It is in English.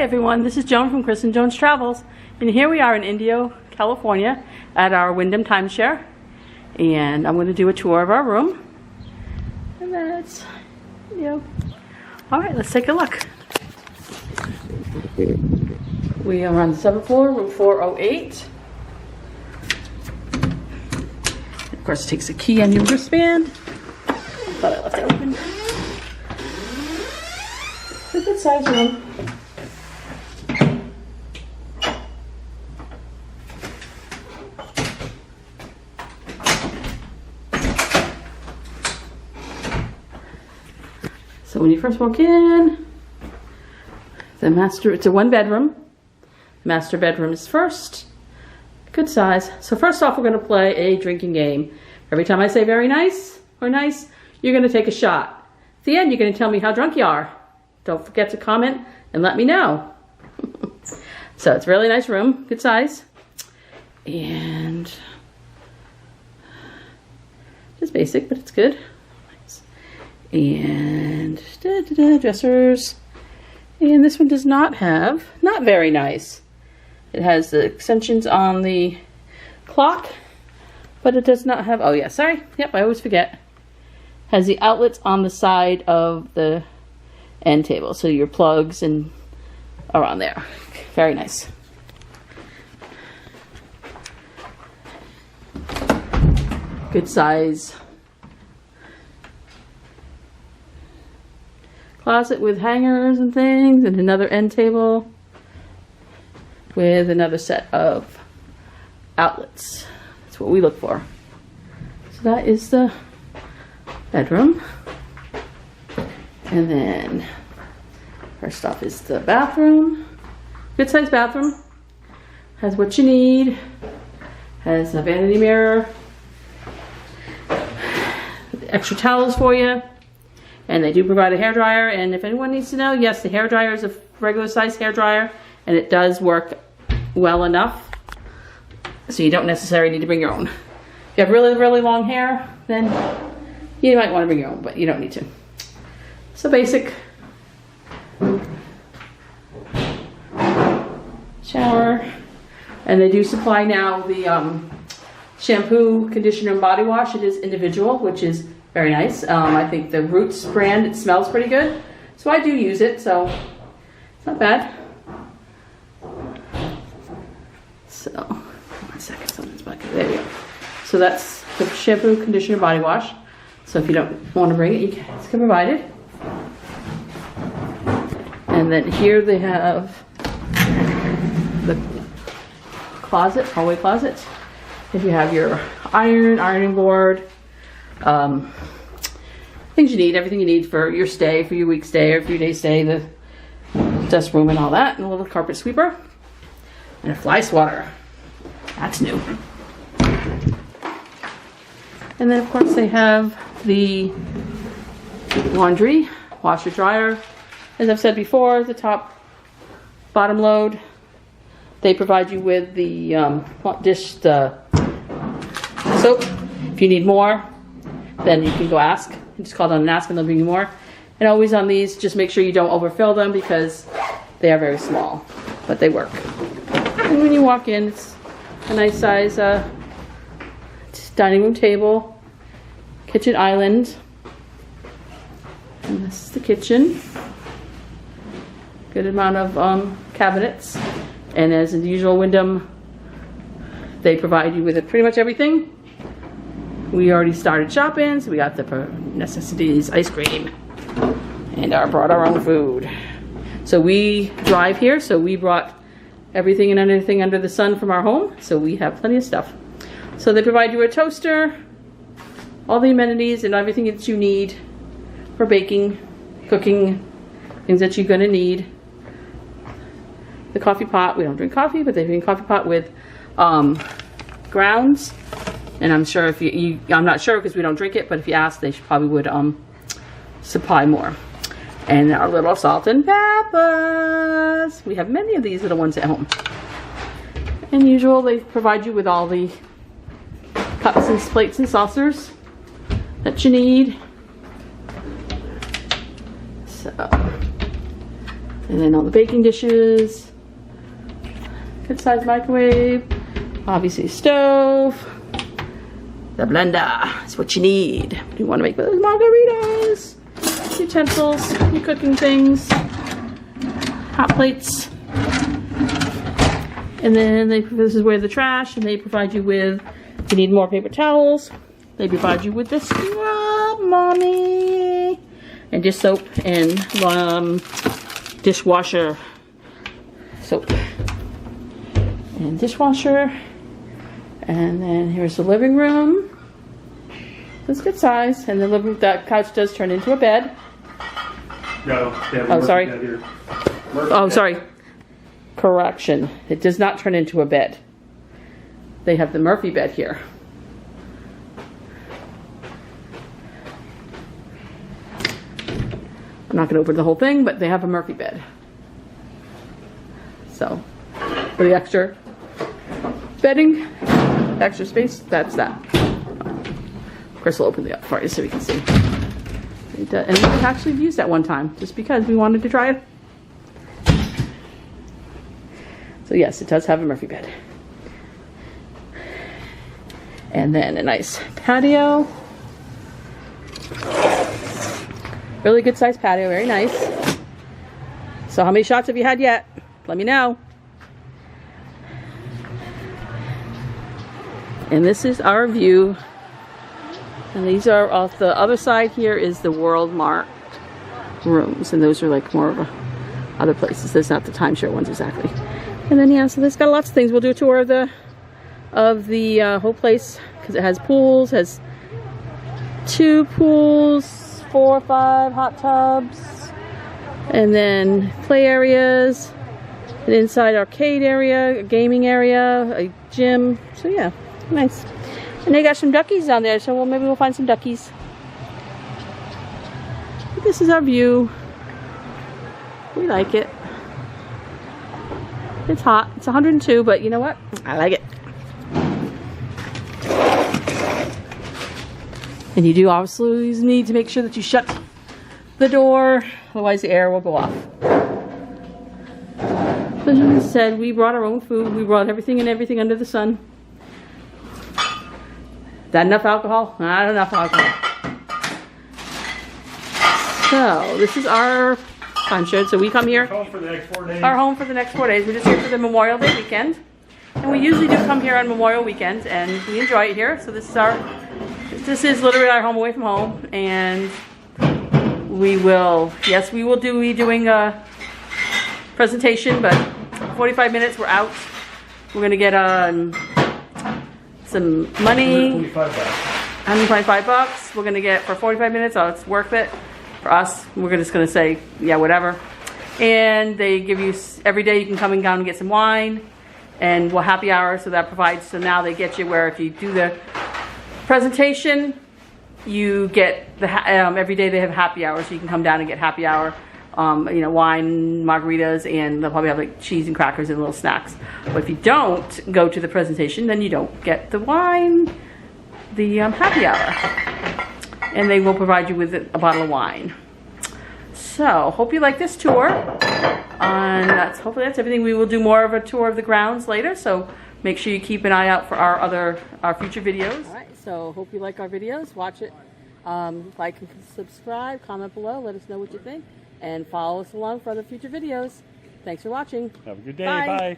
everyone, this is Joan from Chris and Joan's Travels, and here we are in Indio, California at our Wyndham timeshare, and I'm going to do a tour of our room, and that's Indio. Alright, let's take a look. We are on the 7th floor, room 408. Of course, it takes a key on your wristband. Thought I left it open. It's a good size room. So when you first walk in, it's a 1-bedroom. Master bedroom is first. Good size. So first off, we're going to play a drinking game. Every time I say very nice or nice, you're going to take a shot. At the end, you're going to tell me how drunk you are. Don't forget to comment and let me know. So it's a really nice room, good size. And just basic, but it's good. Nice. And dressers. And this one does not have, not very nice. It has the extensions on the clock, but it does not have, oh yeah, sorry. Yep, I always forget. Has the outlets on the side of the end table, so your plugs and are on there. Very nice. Good size closet with hangers and things, and another end table with another set of outlets. That's what we look for. So that is the bedroom. And then first off is the bathroom. Good sized bathroom. Has what you need. Has a vanity mirror. Extra towels for you. And they do provide a hairdryer. And if anyone needs to know, yes, the hairdryer is a regular size hairdryer. And it does work well enough. So you don't necessarily need to bring your own. If you have really, really long hair, then you might want to bring your own, but you don't need to. So basic. Shower. And they do supply now the shampoo, conditioner, and body wash. It is individual, which is very nice. I think the Roots brand, it smells pretty good. So I do use it, so it's not bad. So, one second, something's back there. We go. So that's the shampoo, conditioner, body wash. So if you don't want to bring it, you can provide it. And then here they have the closet, hallway closet. If you have your ironing board, things you need, everything you need for your stay, for your week stay or a few days stay, the dust room and all that, and a little carpet sweeper, and a fly swatter. That's new. And then of course they have the laundry, washer dryer. As I've said before, the top, bottom load. They provide you with the soap. If you need more, then you can go ask. You just call down and ask and they'll bring you more. And always on these, just make sure you don't overfill them because they are very small, but they work. And when you walk in, it's a nice size dining room table, kitchen island. And this is the kitchen. Good amount of cabinets. And as in the usual Wyndham, they provide you with pretty much everything. We already started shopping, so we got the necessities, ice cream, and brought our own food. So we drive here, so we brought everything and anything under the sun from our home, so we have plenty of stuff. So they provide you a toaster, all the amenities and everything that you need for baking, cooking, things that you're gonna need. The coffee pot, we don't drink coffee, but they bring a coffee pot with grounds. And I'm sure if I'm not sure because we don't drink it, but if you ask, they probably would supply more. And our little salt and peppers. We have many of these little ones at home. And usual, they provide you with all the cups and plates and saucers that you need. So And then all the baking dishes. Good sized microwave. Obviously stove. The blender is what you need. You want to make those margaritas. Utensils, your cooking things. Hot plates. And then this is where the trash, and they provide you with, if you need more paper towels, they provide you with the scrub, mommy. And dish soap and dishwasher soap. And dishwasher. And then here's the living room. It's good size. And that couch does turn into a bed. No, they have a Oh, sorry. bed here. Oh, sorry. Correction. It does not turn into a bed. They have the Murphy bed here. I'm not going to open the whole thing, but they have a Murphy bed. So, for the extra bedding, extra space, that's that. Chris will open it up for you so we can see. And we actually used that one time, just because we wanted to try it. So yes, it does have a Murphy bed. And then a nice patio. Really good sized patio, very nice. So how many shots have you had yet? Let me know. And this is our view. And these are off the other side here is the World Mark rooms. And those are like more of other places. There's not the timeshare ones exactly. And then yeah, so this got lots of things. We'll do a tour of the whole place because it has pools, has 2 pools, 4 or 5 hot tubs, and then play areas, an inside arcade area, a gaming area, a gym. So yeah, nice. And they got some duckies down there, so maybe we'll find some duckies. This is our view. We like it. It's hot. It's 102, but you know what? I like it. And you do obviously need to make sure that you shut the door, otherwise the air will go off. As I said, we brought our own food. We brought everything under the sun. That enough alcohol? Not enough alcohol. So this is our timeshare. So we come here. Home for the next 4 days. Our home for the next 4 days. We're just here for the Memorial Day weekend. And we usually do come here on Memorial weekend, and we enjoy it here. So this is literally our home away from home. And we will be doing a presentation, but 45 minutes, we're out. We're gonna get some money. $125. We're gonna get for 45 minutes. Oh, it's worth it for us. We're just gonna say, yeah, whatever. And they give you every day. You can come and down and get some wine, and we'll happy hour. So that provides. So now they get you where if you do the presentation, you get the every day they have happy hour, so you can come down and get happy hour. You know, wine, margaritas, and they'll probably have like cheese and crackers and little snacks. But if you don't go to the presentation, then you don't get the wine, the happy hour. And they will provide you with a bottle of wine. So, hope you like this tour. And hopefully that's everything. We will do more of a tour of the grounds later, so make sure you keep an eye out for our future videos. All right, so hope you like our videos. Watch it. Like and subscribe, comment below, let us know what you think. And follow us along for other future videos. Thanks for watching. Have a good day. Bye. Bye.